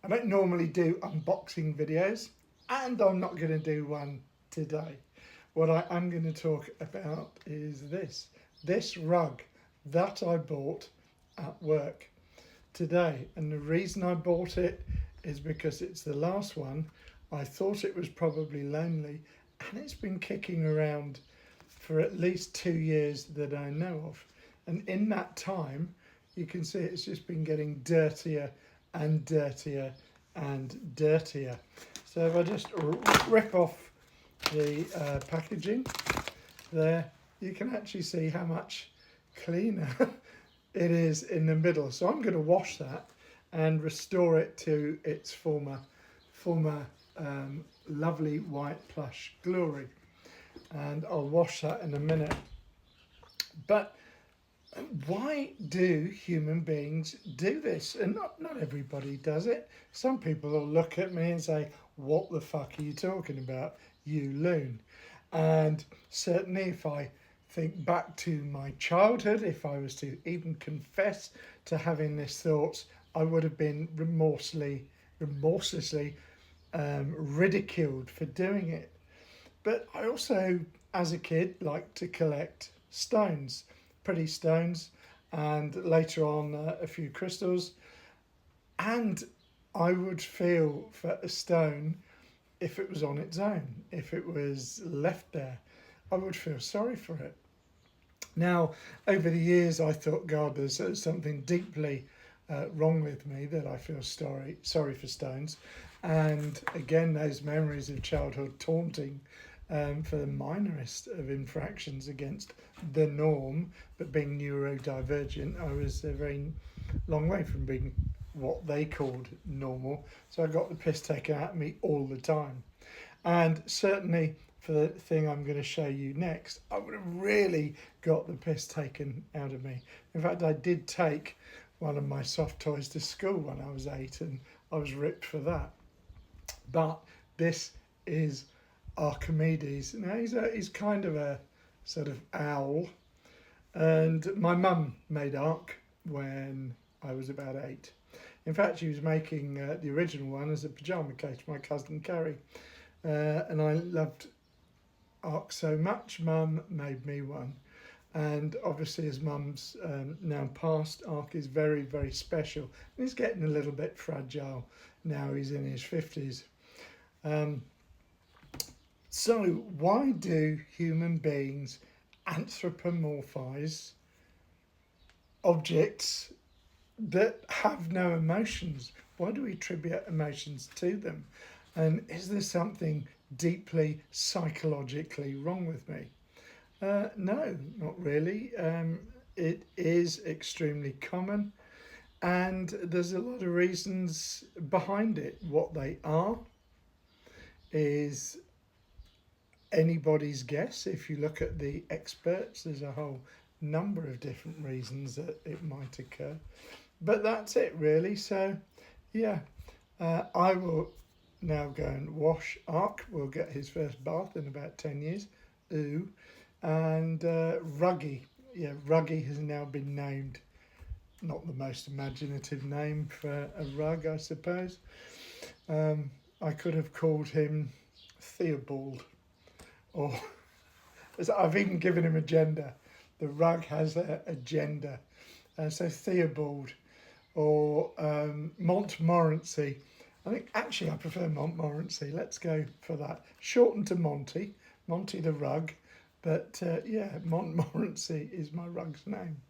I don't normally do unboxing videos, and I'm not going to do one today. What I am going to talk about is this rug that I bought at work today. And the reason I bought it is because it's the last one. I thought it was probably lonely, and it's been kicking around for at least 2 years that I know of. And in that time, you can see it's just been getting dirtier and dirtier and dirtier. So if I just rip off the packaging there, you can actually see how much cleaner it is in the middle. So I'm going to wash that and restore it to its former lovely white plush glory. And I'll wash that in a minute. But why do human beings do this? And not everybody does it. Some people will look at me and say, what the fuck are you talking about, you loon? And certainly if I think back to my childhood, if I was to even confess to having this thought, I would have been remorselessly ridiculed for doing it. But I also, as a kid, liked to collect stones, pretty stones, and later on a few crystals. And I would feel for a stone if it was on its own, if it was left there. I would feel sorry for it. Now, over the years, I thought, God, there's something deeply wrong with me that I feel sorry for stones. And again, those memories of childhood taunting for the minorest of infractions against the norm, but being neurodivergent, I was a very long way from being what they called normal. So I got the piss taken out of me all the time. And certainly for the thing I'm going to show you next, I would have really got the piss taken out of me. In fact, I did take one of my soft toys to school when I was 8, and I was ripped for that. But this is Archimedes. Now he's kind of a sort of owl, and my mum made Ark when I was about 8. In fact, she was making the original one as a pyjama case for my cousin Carrie, and I loved Ark so much. Mum made me one, and obviously as Mum's now passed, Ark is very, very special, and he's getting a little bit fragile now. He's in his 50s. So why do human beings anthropomorphize objects that have no emotions? Why do we attribute emotions to them? And is there something deeply psychologically wrong with me? No, not really. It is extremely common, and there's a lot of reasons behind it. What they are is anybody's guess. If you look at the experts, there's a whole number of different reasons that it might occur. But that's it really. So yeah, I will now go and wash Ark. We'll get his first bath in about 10 years. Ooh. And Ruggy. Yeah, Ruggy has now been named. Not the most imaginative name for a rug, I suppose. I could have called him Theobald. Or I've even given him a gender. The rug has a gender. So Theobald or Montmorency. I think actually I prefer Montmorency. Let's go for that. Shortened to Monty the rug. But yeah, Montmorency is my rug's name.